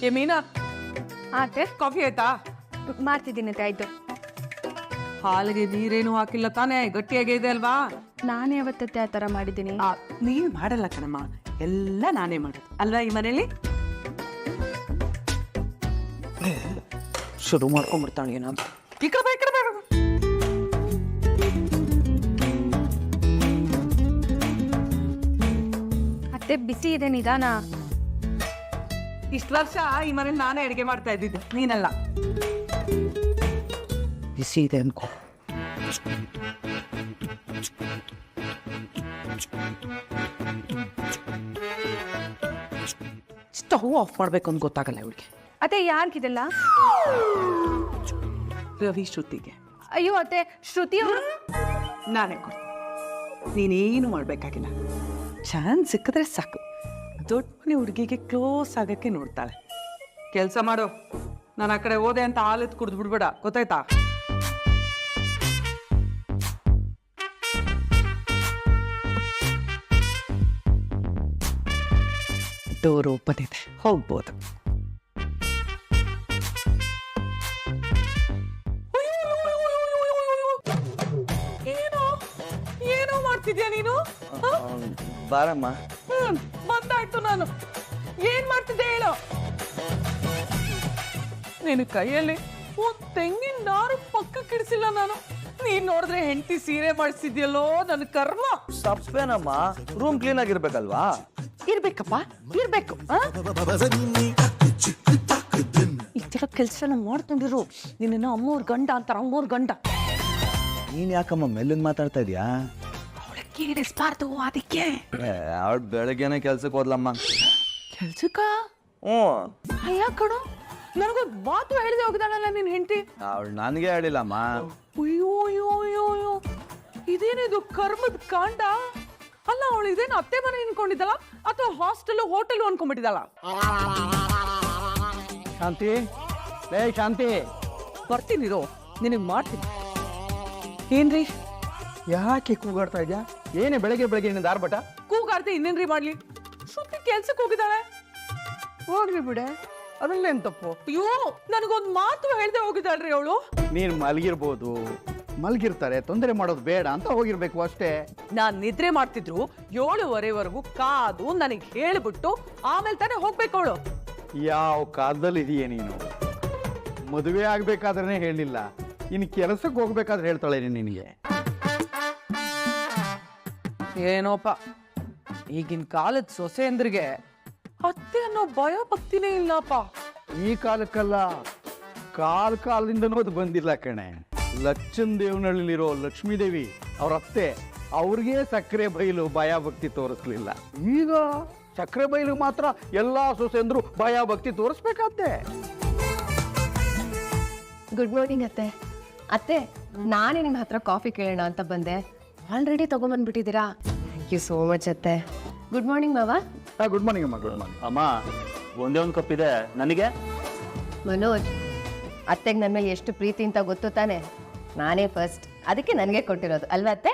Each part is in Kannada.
ಏ ಮೀನಾ, ಅತ್ತೆ ಕಾಫಿ ಆಯ್ತಾ? ಮಾಡ್ತಿದ್ದೀನಿ ಅತ್ತೆ. ಆಯ್ತು. ಹಾಲಿಗೆ ನೀರೇನು ಹಾಕಿಲ್ಲ ತಾನೇ? ಗಟ್ಟಿಯಾಗಿ ಇದೆ ಅಲ್ವಾ? ನಾನೇ ಯಾವತ್ತತ್ತೆ ಆ ಥರ ಮಾಡಿದ್ದೀನಿ? ನೀನ್ ಮಾಡಲ್ಲ ಕಣಮ್ಮ, ಎಲ್ಲ ನಾನೇ ಮಾಡೋದು ಅಲ್ವಾ ಈ ಮನೇಲಿ. ಶುರು ಮಾಡ್ಕೊಂಡ್ಬಿಡ್ತಾಳೆ ಏನಾದ್ರು. ಈ ಕಡೆ ಬಾ, ಈ ಕಡೆ ಬಾ. ಅತ್ತೆ ಬಿಸಿ ಇದೆ, ನಿಧಾನ. ಇಷ್ಟು ವರ್ಷ ಈ ಮನೇಲಿ ನಾನೇ ಅಡಿಗೆ ಮಾಡ್ತಾ ಇದ್ದಿದ್ದು, ನೀನಲ್ಲ. ಬಿಸಿ ಇದೆ ಅನ್ಕೋ. ಸ್ಟವ್ ಆಫ್ ಮಾಡ್ಬೇಕು ಅಂತ ಗೊತ್ತಾಗಲ್ಲ ಇವಳಿಗೆ. ಅತ್ತೆ ಯಾರಿಗಿದೆಲ್ಲ? ರವಿ ಶ್ರುತಿಗೆ. ಅಯ್ಯೋ ಅತ್ತೆ, ಶ್ರುತಿ ಅವರು. ನಾನೇ ಕೊಡ್ತೀನಿ, ನೀನೇನು ಮಾಡ್ಬೇಕಾಗಿಲ್ಲ. ಚಾನ್ಸ್ ಸಿಕ್ಕಿದ್ರೆ ಸಾಕು. ದೊಡ್ಡ ಮನೆ ಹುಡುಗಿಗೆ ಕ್ಲೋಸ್ ಆಗಕ್ಕೆ ನೋಡ್ತಾಳೆ. ಕೆಲಸ ಮಾಡು, ನಾನು ಆ ಕಡೆ ಹೋದೆ ಅಂತ ಹಾಲೆತ್ತು ಕುಡ್ದು ಬಿಡ್ಬೇಡ, ಗೊತ್ತಾಯ್ತಾ? ಡೋರ್ ಓಪನ್ ಇದೆ, ಹೋಗ್ಬೋದು. ಏನೋ ಏನೋ ಮಾಡ್ತಿದ್ಯಾ ನೀನು? ಬಾರಮ್ಮ. ಬಂದಾಯ್ತು. ನಾನು ಏನ್ ಮಾಡ್ತಿದ್ದೆ ಹೇಳು? ನಿನ್ನ ಕೈಯಲ್ಲಿ ಒಂದ್ ತೆಂಗಿನ ನಾರು ಪಕ್ಕಕ್ಕೆ ಇಡಿಸಿಲ್ಲ ನಾನು. ನೀನ್ ನೋಡಿದ್ರೆ ಹೆಂಡತಿ ಸೀರೆ ಮಾಡಿಸಿದ್ಯಲ್ಲೋ, ನನ್ನ ಕರ್ಮ. ತಪ್ಪೇನಮ್ಮ, ರೂಮ್ ಕ್ಲೀನ್ ಆಗಿರ್ಬೇಕಲ್ವಾ? ಇರ್ಬೇಕಪ್ಪ, ಇರ್ಬೇಕು. ಈ ತರ ಕೆಲ್ಸನ ಮಾಡ್ಕೊಂಡಿರು. ನಿನ್ನ ಅಮ್ಮೋರ್ ಗಂಡ ಅಂತಾರ, ಅಮ್ಮೋರ್ ಗಂಡ. ನೀನ್ ಯಾಕಮ್ಮ ಮೆಲ್ಲನ್ ಮಾತಾಡ್ತಾ ಇದೀಯಾ? ಅವಳಕ್ಕೆ ಇಡಿಸ್ಬಾರ್ದು, ಅದಕ್ಕೆ. ಅವಳು ಬೆಳಗ್ಗೆನೆ ಕೆಲ್ಸಕ್ಕೆ ಹೋದ್ಲಮ್ಮ. ಕೆಲ್ಸಕ್ಕ? ಅಯ್ಯ ಕಣೋ, ನನಗೊಂದು ಮಾತು ಹೇಳಿದೆ ಹೋಗಿದಾಳಲ್ಲ ನಿನ್ ಹೆಂಡತಿ. ಅವಳು ನನಗೆ ಹೇಳಿಲ್ಲಮ್ಮ. ಅಯ್ಯೋ ಅಯ್ಯೋ ಅಯ್ಯೋ ಅಯ್ಯೋ, ಇದೇನಿದು ಕರ್ಮದ ಕಾಂಡ? ಅಲ್ಲ, ಅವಳು ಇದೇನು ಅತ್ತೆ ಮನೆ ಅನ್ಕೊಂಡಿದ್ದಲ್ಲ ಅಥವಾ ಹಾಸ್ಟೆಲ್ ಹೋಟೆಲ್ ಅನ್ಕೊಂಡ್ಬಿಟ್ಟಿದ್ದಾಳ? ಶಾಂತಿ, ಲೇ ಶಾಂತಿ, ಬರ್ತೀನಿರೋ, ನಿನಗೆ ಮಾಡ್ತೀನಿ. ಏನ್ರಿ ಯಾಕೆ ಕೂಗಾಡ್ತಾ ಇದ್ಯಾ? ಏನೇ ಬೆಳಗ್ಗೆ ಬೆಳಗ್ಗೆ ದಾರ್ಬಟ? ಕೂಗಾಡ್ದೆ ಇನ್ನೇನ್ರಿ ಮಾಡ್ಲಿ? ಶ್ರುತಿ ಕೆಲ್ಸಕ್ಕೆ ಹೋಗಿದ್ದಾಳೆ. ಹೋಗ್ಲಿ ಬಿಡೆ, ಅದರಲ್ಲೇನ್ ತಪ್ಪು? ಅಯ್ಯೋ, ನನಗೊಂದು ಮಾತು ಹೇಳ್ದೆ ಹೋಗಿದ್ದಾಳ್ರಿ ಅವಳು. ನೀನು ಮಲಗಿರ್ಬೋದು, ಮಲಗಿರ್ತಾರೆ, ತೊಂದರೆ ಮಾಡೋದು ಬೇಡ ಅಂತ ಹೋಗಿರ್ಬೇಕು ಅಷ್ಟೇ. ನಾನ್ ನಿದ್ರೆ ಮಾಡ್ತಿದ್ರು 7:30ವರೆಗೂ ಕಾದು ನನಗೆ ಹೇಳ್ಬಿಟ್ಟು ಆಮೇಲೆ ತಾನೇ ಹೋಗ್ಬೇಕು ಅವಳು. ಯಾವ ಕಾಲದಲ್ಲಿ ಇದೆಯೇ ನೀನು? ಮದುವೆ ಆಗ್ಬೇಕಾದ್ರೆ ಹೇಳಿಲ್ಲ, ಇನ್ನು ಕೆಲಸಕ್ಕೆ ಹೋಗ್ಬೇಕಾದ್ರೆ ಹೇಳ್ತಾಳೆ ನಿನಗೆ. ಏನೋಪ್ಪ, ಈಗಿನ ಕಾಲದ ಸೊಸೆ ಅಂದ್ರಿಗೆ ಅತ್ತೆ ಅನ್ನೋ ಭಯ ಭಕ್ತಿನೇ ಇಲ್ಲಪ್ಪ. ಈ ಕಾಲಕ್ಕಲ್ಲ, ಕಾಲದಿಂದನೂ ಅದು ಬಂದಿಲ್ಲ ಕಣೆ. ಲಕ್ಷನ್ ದೇವನಹಳ್ಳಿಲಿರೋ ಲಕ್ಷ್ಮೀದೇವಿ ಅವ್ರ ಅತ್ತೆ, ಅವ್ರಿಗೆ ಸಕ್ಕರೆ ಬೈಲು ಭಯ ಭಕ್ತಿ ತೋರಿಸ್ಲಿಲ್ಲ. ಈಗ ಸಕ್ಕರೆ ಬೈಲು ಮಾತ್ರ ಎಲ್ಲಾ ಸೊಸೆಂದ್ರು ಭಯ ಭಕ್ತಿ ತೋರಿಸ್ಬೇಕಾದ್ದೆ. ಗುಡ್ ಮಾರ್ನಿಂಗ್ ಅತ್ತೆ. ಅತ್ತೆ, ನಾನೇ ನಿಮ್ಮ ಹತ್ರ ಕಾಫಿ ಕೇಳೋಣ ಅಂತ ಬಂದೆ. ಆಲ್ರೆಡಿ ತಗೊಂಬಂದ್ಬಿಟ್ಟಿದ್ದೀರಾ. ಥ್ಯಾಂಕ್ ಯು ಸೋ ಮಚ್ ಅತ್ತೆ. ಗುಡ್ ಮಾರ್ನಿಂಗ್ ಮಾವ. ಗುಡ್ ಮಾರ್ನಿಂಗ್ ಅಮ್ಮ. ಗುಡ್ ಮಾರ್ನಿಂಗ್ ಅಮ್ಮ, ಒಂದೇ ಒಂದು ಕಪ್ ಇದೆ ನನಗೆ. ಮನೋಜ್, ಅತ್ತೆಗೆ ನನ್ನ ಮೇಲೆ ಎಷ್ಟು ಪ್ರೀತಿ ಅಂತ ಗೊತ್ತು ತಾನೆ. ನಾನೇ ಫಸ್ಟ್, ಅದಕ್ಕೆ ನನಗೆ ಕೊಟ್ಟಿರೋದು ಅಲ್ವಾ ಅತ್ತೆ?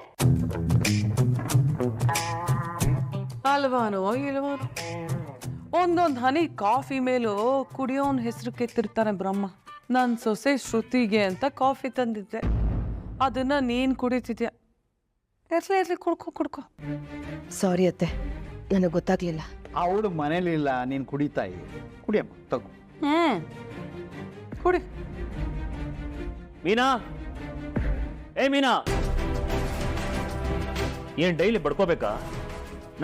ಅಲ್ವಾನೋ ಇಲ್ವಾನೋ, ಒಂದೊಂದು ಹನಿ ಕಾಫಿ ಮೇಲೂ ಕುಡಿಯೋನ್ ಹೆಸರು ಕೆತ್ತಿರ್ತಾನೆ ಬ್ರಹ್ಮ. ನನ್ನ ಸೊಸೆ ಶ್ರುತಿಗೆ ಅಂತ ಕಾಫಿ ತಂದಿದ್ದೆ, ಅದನ್ನ ನೀನ್ ಕುಡಿತಿದ್ಯಾ. ಇರ್ಲಿ ಕುಡ್ಕೊ. ಸಾರಿ ಅತ್ತೆ, ನನಗೆ ಗೊತ್ತಾಗ್ಲಿಲ್ಲ. ಅವಳು ಮನೇಲಿಲ್ಲ, ನೀನು ಕುಡಿತಾಯಿ. ಕುಡಿಯಮ್ಮ, ತಗೋ. ಕುಡಿ. ಮೀನಾ, ಏ ಮೀನಾ, ಏನ್ ಡೈಲಿ ಬಡ್ಕೋಬೇಕಾ?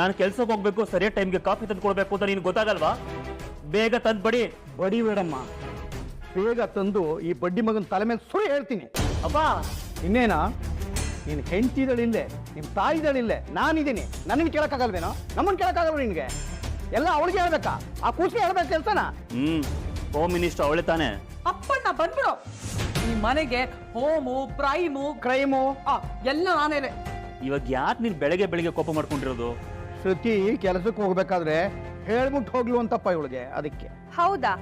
ನಾನು ಕೆಲ್ಸಕ್ಕೆ ಹೋಗ್ಬೇಕು, ಸರಿಯಾದ ಟೈಮ್ಗೆ ಕಾಫಿ ತಂದು ಕೊಡ್ಬೇಕು ಅಂತ ನೀನು ಗೊತ್ತಾಗಲ್ವಾ? ಬೇಗ ತಂದು ಬಡಿ. ಬಡಿ ಬೇಡಮ್ಮ, ಬೇಗ ತಂದು ಈ ಬಡ್ಡಿ ಮಗನ ತಲೆ ಮೇಲೆ ಸುಳಿ ಹೇಳ್ತೀನಿ. ಅಪ್ಪ, ಇನ್ನೇನಾ, ನೀನು ಹೆಂಡ್ತಿದಳಿಲ್ಲೇ, ನಿಮ್ಮ ತಾಯಿದಳಿಲ್ಲೇ, ನಾನಿದ್ದೀನಿ. ನನಗೆ ಕೇಳಕ್ಕಾಗಲ್ವೇನೋ? ನಮ್ಮನ್ನು ಕೇಳಕ್ಕಾಗಲ್ವ ನಿನಗೆ? ಎಲ್ಲ ಅವಳಿಗೆ ಹೇಳ್ಬೇಕಾ? ಆ ಕೂಸಿಗೆ ಹೇಳ್ಬೇಕು ಕೆಲಸನ? ಹೋಮ್ ಮಿನಿಸ್ಟರ್ ಅವಳೆ ತಾನೆ. ಅಪ್ಪಣ್ಣ ಬಂದ್ಬಿಡು. ಈ ಮನೆಗೆ ಹೋಮು ಕ್ರೈಮು ಎಲ್ಲ ನಾನೇನೆ. ಇವಾಗ ಯಾಕೆ ನೀನು ಬೆಳಗ್ಗೆ ಬೆಳಿಗ್ಗೆ ಕೋಪ ಮಾಡ್ಕೊಂಡಿರೋದು? ಶ್ರುತಿ ಕೆಲಸಕ್ಕೆ ಹೋಗ್ಬೇಕಾದ್ರೆ ಹೇಳ್ಬಿಟ್ಟು ಹೋಗ್ಲು ಅಂತಪ್ಪ ಇವಳಿಗೆ, ಅದಕ್ಕೆ. ಹೌದಾ?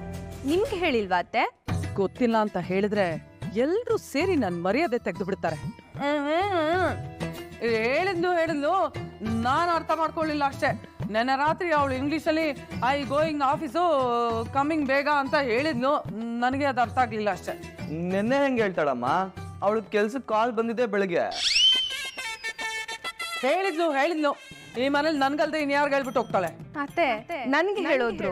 ನಿಮ್ಗೆ ಹೇಳಿಲ್ವಾ ಅತ್ತೆ? ಗೊತ್ತಿಲ್ಲ ಅಂತ ಹೇಳಿದ್ರೆ ಎಲ್ರೂ ಸೇರಿ ನನ್ ಮರ್ಯಾದೆ ತೆಗೆದು ಬಿಡ್ತಾರೆ. ಹೇಳಿದ್ಲು ನಾನು ಅರ್ಥ ಮಾಡ್ಕೊಳ್ಳಿಲ್ಲ ಅಷ್ಟೇ. ನೆನ್ನೆ ರಾತ್ರಿ ಅವಳು ಇಂಗ್ಲೀಷಲ್ಲಿ ಐ ಗೋಯಿಂಗ್ ಆಫೀಸು ಕಮ್ಮಿಂಗ್ ಬೇಗ ಅಂತ ಹೇಳಿದ್ನು. ನನಗೆ ಅದು ಅರ್ಥ ಆಗಲಿಲ್ಲ ಅಷ್ಟೇ. ನಿನ್ನೆ ಹೆಂಗೆ ಹೇಳ್ತಾಳಮ್ಮ? ಅವಳು ಕೆಲ್ಸಕ್ಕೆ ಕಾಲ್ ಬಂದಿದ್ದೆ ಬೆಳಗ್ಗೆ. ಹೇಳಿದ್ಲು ಈ ಮನೇಲಿ ನನ್ಗಲ್ದೆ ಇನ್ಯಾರು ಹೇಳ್ಬಿಟ್ಟು ಹೋಗ್ತಾಳೆ. ಅತ್ತೆ ನನ್ಗೆ ಹೇಳೋದ್ರು.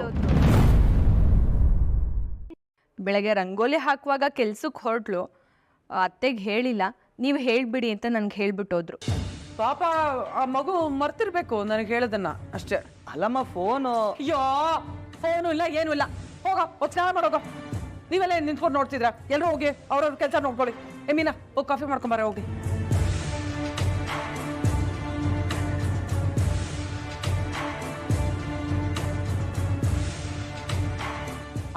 ಬೆಳಗ್ಗೆ ರಂಗೋಲಿ ಹಾಕುವಾಗ ಕೆಲ್ಸಕ್ಕೆ ಹೊರಟ್ಲು. ಅತ್ತೆಗೆ ಹೇಳಿಲ್ಲ, ನೀವು ಹೇಳ್ಬಿಡಿ ಅಂತ ನನ್ಗೆ ಹೇಳ್ಬಿಟ್ಟೋದ್ರು. ಪಾಪ ಆ ಮಗು ಮರ್ತಿರ್ಬೇಕು ನನಗೆ ಹೇಳೋದನ್ನ ಅಷ್ಟೇ. ಅಲ್ಲಮ್ಮ ಫೋನು. ಅಯ್ಯೋ, ಫೋನು ಇಲ್ಲ ಏನೂ ಇಲ್ಲ. ಹೋಗೋ ಸ್ನಾನ ಮಾಡೋಗೋ. ನೀವೆಲ್ಲ ನಿಂತ್ಕೊಂಡು ನೋಡ್ತಿದ್ರ? ಎಲ್ಲರೂ ಹೋಗಿ ಅವ್ರವ್ರ ಕೆಲಸ ನೋಡ್ಕೊಳ್ಳಿ. ಮೀನಾ ಹೋಗಿ ಕಾಫಿ ಮಾಡ್ಕೊಂಬಾರ ಹೋಗಿ.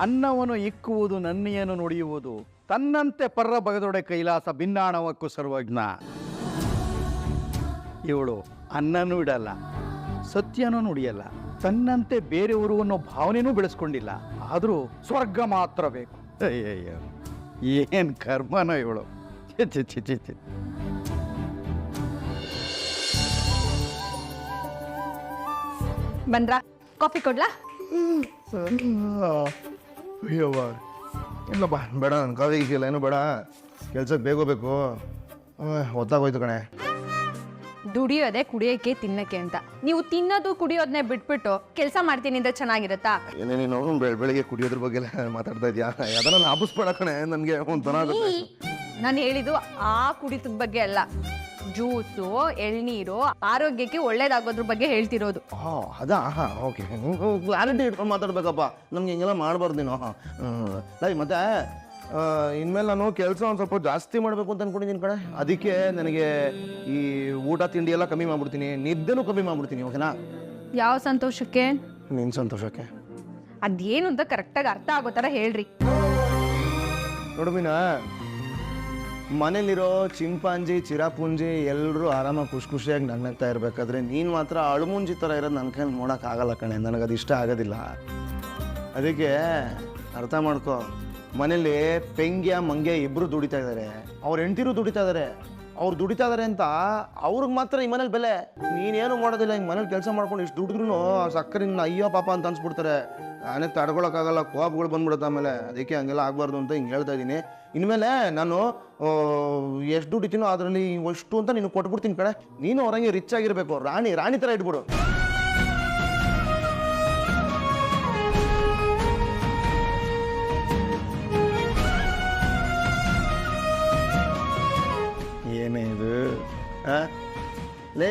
ಅನ್ನವನ್ನು ಇಕ್ಕುವುದು ನನ್ನೆಯನ್ನು ನುಡಿಯುವುದು, ತನ್ನಂತೆ ಪರ್ರ ಬಗದೊಡೆ ಕೈಲಾಸ ಭಿನ್ನಾಣವಕ್ಕೂ ಸರ್ವಜ್ಞ. ಇವಳು ಅನ್ನನೂ ಇಡಲ್ಲ, ಸತ್ಯನೂ ನುಡಿಯಲ್ಲ, ತನ್ನಂತೆ ಬೇರೆಯವರು ಅನ್ನೋ ಭಾವನೆನೂ ಬೆಳೆಸ್ಕೊಂಡಿಲ್ಲ. ಆದರೂ ಸ್ವರ್ಗ ಮಾತ್ರ ಬೇಕು. ಅಯ್ಯಯ್ಯೋ, ಏನು ಕರ್ಮನೋ ಇವಳು. ಚಿ. ಬಂದ್ರಾ? ಕಾಫಿ ಕೊಡ್ಲಾ? ಅಯ್ಯವ್ವ, ಇಲ್ಲಪ್ಪ ಬೇಡ, ನನ್ನ ಕಾಫಿ ಇಲ್ಲ, ಏನು ಬೇಡ. ಕೆಲ್ಸಕ್ಕೆ ಬೇಗೋಬೇಕು, ಹೊತ್ತಾಗೋಯ್ತು ಕಣೆ. ದುಡಿಯೋದೆ ಕುಡಿಯೋಕೆ ತಿನ್ನಕ್ಕೆ ಅಂತ. ನೀವು ತಿನ್ನೋದು ಕುಡಿಯೋದನ್ನೇ ಬಿಟ್ಬಿಟ್ಟು ಕೆಲಸ ಮಾಡ್ತೀನಿ ಅಂದ್ರೆ ಚೆನ್ನಾಗಿರುತ್ತಾ? ಏನೇ ನೀನು ಬೆಳಿಗ್ಗೆ ಕುಡಿಯೋದ್ರ ಬಗ್ಗೆ ಎಲ್ಲ ಮಾತಾಡ್ತಾ ಇದೆಯಾ? ಅದನ್ನ ಲಾಭಿಸ್ಬೇಡ ಕಣೆ, ನನಗೆ ಒಂಥರ ಆಗುತ್ತೆ. ನಾನು ಹೇಳಿದ್ದು ಆ ಕುಡಿತದ ಬಗ್ಗೆ ಅಲ್ಲ, ಜ್ಯೂಸು, ಎಳ್ನೀರು, ಆರೋಗ್ಯಕ್ಕೆ ಒಳ್ಳೇದಾಗೋದ್ರ ಬಗ್ಗೆ ಹೇಳ್ತಿರೋದು. ಅದಾ? ಹಾಂ, ಓಕೆ. ಕ್ಲಾರಿಟಿ ಇಟ್ಕೊಂಡು ಮಾತಾಡ್ಬೇಕಪ್ಪ, ನಮ್ಗೆ ಹಿಂಗೆಲ್ಲ ಮಾಡಬಾರ್ದು ನೀನು. ಲೈ ಮತ್ತೆ ಇನ್ಮೇಲೆ ನಾನು ಕೆಲಸ ಒಂದು ಸ್ವಲ್ಪ ಜಾಸ್ತಿ ಮಾಡಬೇಕು ಅಂತ ಅನ್ಕೊಂಡಿದ್ದೀನಿ ಕಣೆ. ಅದಕ್ಕೆ ನನಗೆ ಈ ಊಟ ತಿಂಡಿ ಎಲ್ಲ ಕಮ್ಮಿ ಮಾಡ್ಬಿಡ್ತೀನಿ, ನಿದ್ದೆನೂ ಕಮ್ಮಿ ಮಾಡ್ಬಿಡ್ತೀನಿ. ಓಕೆನಾ? ಯಾವ ಸಂತೋಷಕ್ಕೆ? ನಿನ್ನ ಸಂತೋಷಕ್ಕೆ. ಅದೇನು ಅಂತ ಕರೆಕ್ಟಾಗಿ ಅರ್ಥ ಆಗೋ ಥರ ಹೇಳ್ರಿ. ನೋಡು ಮೀನಾ, ಮನೇಲಿರೋ ಚಿಂಪಾಂಜಿ ಚಿರಾಪುಂಜಿ ಎಲ್ಲರೂ ಆರಾಮಾಗಿ ಖುಷಿಯಾಗಿ ನಗ್ನಗ್ತಾ ಇರಬೇಕಾದ್ರೆ ನೀನು ಮಾತ್ರ ಅಳುಮುಂಜಿ ಥರ ಇರೋದು ನನ್ನ ಕೈಲಿ ನೋಡೋಕ್ಕಾಗಲ್ಲ ಕಣೆ. ನನಗದು ಇಷ್ಟ ಆಗೋದಿಲ್ಲ. ಅದಕ್ಕೆ ಅರ್ಥ ಮಾಡ್ಕೊ, ಮನೇಲಿ ಪೆಂಗ್ಯ ಮಂಗ್ಯ ಇಬ್ಬರು ದುಡಿತಾ ಇದ್ದಾರೆ, ಅವ್ರ ಹೆಂಡ್ತಿರು ದುಡಿತಾ ಇದ್ದಾರೆ. ಅವ್ರು ದುಡಿತಾ ಇದ್ದಾರೆ ಅಂತ ಅವ್ರಿಗೆ ಮಾತ್ರ ಈ ಮನೇಲಿ ಬೆಲೆ. ನೀನೇನು ಮಾಡೋದಿಲ್ಲ, ಹಿಂಗೆ ಮನೇಲಿ ಕೆಲಸ ಮಾಡ್ಕೊಂಡು ಇಷ್ಟು ದುಡಿದ್ರೂ ಸಕ್ಕರೆ ನಿನ್ನ ಅಯ್ಯೋ ಪಾಪ ಅಂತ ಅನ್ಸ್ಬಿಡ್ತಾರೆ. ನಾನೇ ತಡ್ಕೊಳಕ್ಕಾಗಲ್ಲ, ಕೋಪಗಳು ಬಂದ್ಬಿಡುತ್ತೆ ಆಮೇಲೆ. ಅದಕ್ಕೆ ಹಂಗೆಲ್ಲ ಆಗಬಾರ್ದು ಅಂತ ಹಿಂಗೆ ಹೇಳ್ತಾ ಇದ್ದೀನಿ. ಇನ್ಮೇಲೆ ನಾನು ಎಷ್ಟು ದುಡಿತೀನೋ ಅದರಲ್ಲಿ ಅಷ್ಟು ಅಂತ ನೀನು ಕೊಟ್ಬಿಡ್ತೀನಿ ಕಡೆ. ನೀನು ಅವ್ರಂಗೆ ರಿಚ್ ಆಗಿರಬೇಕು, ರಾಣಿ ಥರ ಇಟ್ಬಿಡು. ಏನೇ ಇದು? ಲೇ,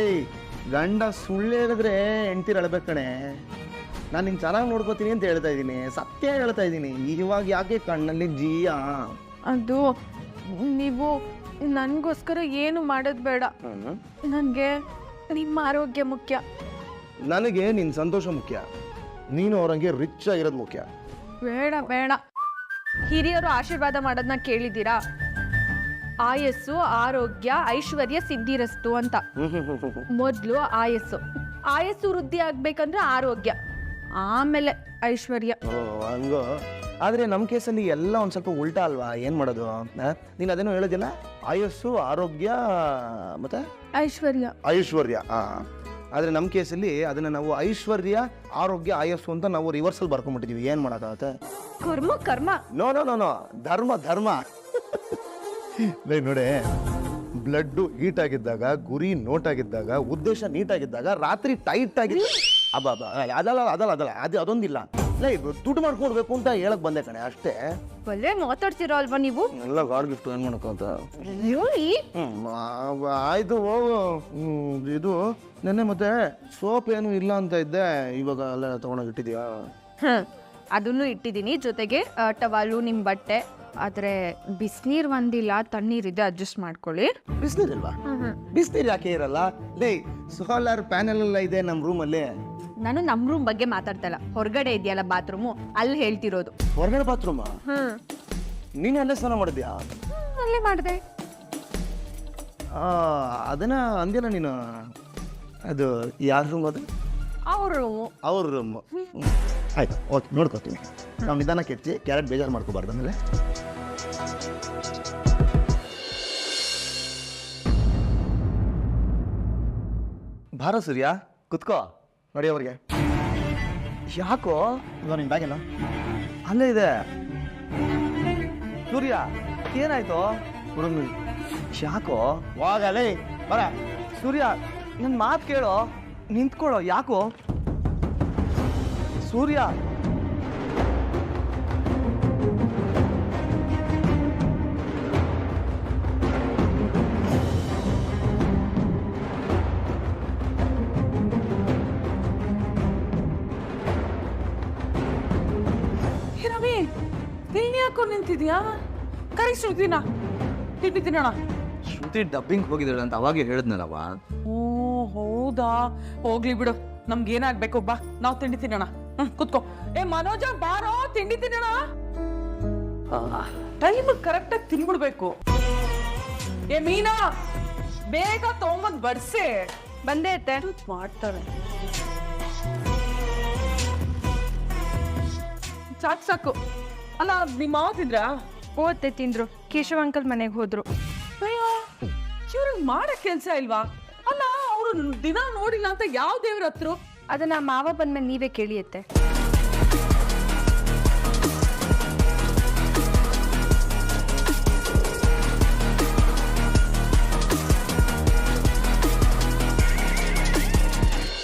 ಗಂಡ ಸುಳ್ಳು ಹೇಳಿದ್ರೆ ಹೆಂಡ್ತೀರು ಅಳ್ಬೇಕು ಕಣೆ. ನಾನು ನಿಂಗೆ ಚೆನ್ನಾಗಿ ನೋಡ್ಕೋತೀನಿ ಅಂತ ಹೇಳ್ತಾ ಇದ್ದೀನಿ, ಸತ್ಯ ಹೇಳ್ತಾ ಇದ್ದೀನಿ. ಇವಾಗ ಯಾಕೆ ಕಣ್ಣಲ್ಲಿ ಜೀಯ? ಅದು ನೀವು ನನಗೋಸ್ಕರ ಏನು ಮಾಡೋದು ಬೇಡ. ನನಗೆ ನಿಮ್ಮ ಆರೋಗ್ಯ ಮುಖ್ಯ. ನನಗೆ ನಿನ್ನ ಸಂತೋಷ ಮುಖ್ಯ, ನೀನು ಅವ್ರಂಗೆ ರಿಚ್ ಆಗಿರೋದು ಮುಖ್ಯ. ಬೇಡ. ಹಿರಿಯರು ಆಶೀರ್ವಾದ ಮಾಡೋದನ್ನ ಕೇಳಿದ್ದೀರಾ? ಆಯಸ್ಸು, ಆರೋಗ್ಯ, ಐಶ್ವರ್ಯ ಸಿದ್ಧಿರಸ್ತು ಅಂತ. ಮೊದಲು ಆಯಸ್ಸು ವೃದ್ಧಿ ಆಗ್ಬೇಕಂದ್ರೆ ಆರೋಗ್ಯ, ಆಮೇಲೆ ಐಶ್ವರ್ಯ. ಹಂಗೋ. ಆದರೆ ನಮ್ಮ ಕೇಸಲ್ಲಿ ಎಲ್ಲ ಒಂದು ಸ್ವಲ್ಪ ಉಲ್ಟಾ ಅಲ್ವಾ? ಏನು ಮಾಡೋದು? ನೀನು ಅದೇನೋ ಹೇಳೋದಿಲ್ಲ, ಆಯಸ್ಸು, ಆರೋಗ್ಯ ಮತ್ತೆ ಐಶ್ವರ್ಯ. ಆದರೆ ನಮ್ಮ ಕೇಸಲ್ಲಿ ಅದನ್ನು ನಾವು ಐಶ್ವರ್ಯ, ಆರೋಗ್ಯ, ಆಯಸ್ಸು ಅಂತ ನಾವು ರಿವರ್ಸಲ್ ಬರ್ಕೊಂಡ್ಬಿಟ್ಟಿದ್ದೀವಿ. ಏನು ಮಾಡೋಕ್ಕಾಗತ್ತೆ? ಕರ್ಮ. ನೋ, ಧರ್ಮ. ನೋಡೆ, ಬ್ಲಡ್ಡು ಹೀಟ್ ಆಗಿದ್ದಾಗ, ಗುರಿ ನೋಟ್ ಆಗಿದ್ದಾಗ, ಉದ್ದೇಶ ನೀಟಾಗಿದ್ದಾಗ, ರಾತ್ರಿ ಟೈಟ್ ಆಗಿ ಅದಲ್ಲ ಅದೊಂದಿಲ್ಲ. ದುಡ್ಡು ಮಾಡ್ಕೊಡ್ಬೇಕು ಅಂತ ಹೇಳಕ್ ಬಂದೆ ಕಣೆ, ಅಷ್ಟೇ. ಒಳ್ಳೆ ಮಾತಾಡ್ತಿರೋ ಅಲ್ವಾ ನೀವು? ಎಲ್ಲ ಗಾಡ್ ಗಿಫ್ಟ್ ಏನು ಮಾಡೋಕ್ಕಂತ. ಆಯ್ತು ಹೋಗು. ಇದು ನೆನ್ನೆ ಮತ್ತೆ ಸೋಪ್ ಏನು ಇಲ್ಲ ಅಂತ ಇದ್ದೆ, ಇವಾಗ ಎಲ್ಲ ತಗೊಂಡೋಗಿ ಇಟ್ಟಿದ್ಯಾ? ಅದನ್ನು ಇಟ್ಟಿದ್ದೀನಿ, ಜೊತೆಗೆ ಟವಾಲು, ನಿಮ್ಮ ಬಟ್ಟೆ. ಆದ್ರೆ ಬಿಸಿನೀರು ಒಂದಿಲ್ಲ, ತಣ್ಣೀರಿದೆ, ಅಡ್ಜಸ್ಟ್ ಮಾಡ್ಕೊಳ್ಳಿ. ಬಿಸಿನೀರಿಲ್ವಾ? ಬಿಸಿನೀರು ಯಾಕೆ ಇರಲ್ಲ? ಲೇ, ಸೋಲಾರ್ ಪ್ಯಾನೆಲ್ ಎಲ್ಲ ಇದೆ ನಮ್ಮ ರೂಮಲ್ಲಿ. ನಾನು ನಮ್ಮ ರೂಮ್ ಬಗ್ಗೆ ಮಾತಾಡ್ತಲ್ಲ, ಹೊರಗಡೆ ಇದೆಯಲ್ಲ ಬಾತ್ರೂಮು, ಅಲ್ಲಿ ಹೇಳ್ತಿರೋದು. ಹೊರಗಡೆ ಬಾತ್ರೂಮ? ನೀನು ಅಲ್ಲೇ ಸ್ನಾನ ಮಾಡಿದ್ಯಾ? ಅಲ್ಲೇ ಮಾಡಿದೆ. ಅದನ್ನ ಅಂದಿಲ್ಲ ನೀನು. ಅದು ಯಾರ ರೂಮ್? ಅದು ಅವ್ರ ರೂಮು. ಆಯ್ತು, ಓಕೆ, ನೋಡ್ಕೋತೀನಿ. ನಾವು ನಿಧಾನಕ್ಕೆ ಹೆಚ್ಚಿ ಕ್ಯಾರೆಟ್ ಬೇಜಾರು ಮಾಡ್ಕೋಬಾರ್ದು. ಆಮೇಲೆ ಬಾರ ಸೂರ್ಯ, ಕುತ್ಕೋ. ನೋಡಿ ಅವ್ರಿಗೆ. ಯಾಕೋ ಇವಾಗ ನಿನ್ನ ಬ್ಯಾಗ್ ಎಲ್ಲ ಅಲ್ಲೇ ಇದೆ. ಸೂರ್ಯ ಏನಾಯ್ತು? ಹುಡುಗ ಯಾಕೋ? ಹೋಗಲೇ ಬರ. ಸೂರ್ಯ ನನ್ನ ಮಾತು ಕೇಳೋ, ನಿಂತ್ಕೊಳ್ಳೋ. ಯಾಕೋ ಸೂರ್ಯ? ಹೇ ರವಿ, ನೀನ್ ಯಾಕೋ ನಿಂತಿದ್ಯಾ? ಕರಿ ಶ್ರುತಿನ, ತಿಂಡಿ ತಿನ್ನೋಣ. ಶ್ರುತಿ ಡಬ್ಬಿಂಗ್ ಹೋಗಿದ್ದಾಳೆ ಅಂತ ಅವಾಗೆ ಹೇಳಿದ್ನಲ್ಲವ. ಓ ಹೌದಾ, ಹೋಗ್ಲಿ ಬಿಡು. ನಮ್ಗೇನಾಗ್ಬೇಕು ಬಾ, ನಾವು ತಿಂಡಿ ತಿನ್ನೋಣ. ಕುತ್ಕೋ. ಏ ಮನೋಜ ಬಾರೋ, ತಿಂಡಿ ತಿನ್ನೋಣ. ಟೈಮ್ ಕರೆಕ್ಟಾಗಿ ತಿನ್ಬಿಡ್ಬೇಕು. ಏ ಮೀನಾ, ಬೇಗ ತಗೊಂಬಂದ್ ಬಡ್ಸೆ. ಬಂದೇ ಅತ್ತೆ. ಮಾಡ್ತಾರೆ. ಸಾಕು ಸಾಕು. ಅಲ್ಲ ನಿಮ್ಮ ಮಾವ ತಿಂದ್ರಾ? ಓದ್ತೆ ತಿಂದ್ರು. ಕೇಶವ್ ಅಂಕಲ್ ಮನೆಗೆ ಹೋದ್ರು. ಅಯ್ಯೋ, ಇವ್ರಿಗೆ ಮಾಡೋ ಕೆಲಸ ಇಲ್ವಾ? ಅಲ್ಲ, ಅವರು ದಿನ ನೋಡಿಲ್ಲ ಅಂತ ಯಾವ ದೇವ್ರ ಹತ್ರ? ಅದನ್ನ ಮಾವ ಬಂದ್ಮೇಲೆ ನೀವೇ ಕೇಳಿಯತ್ತೆ.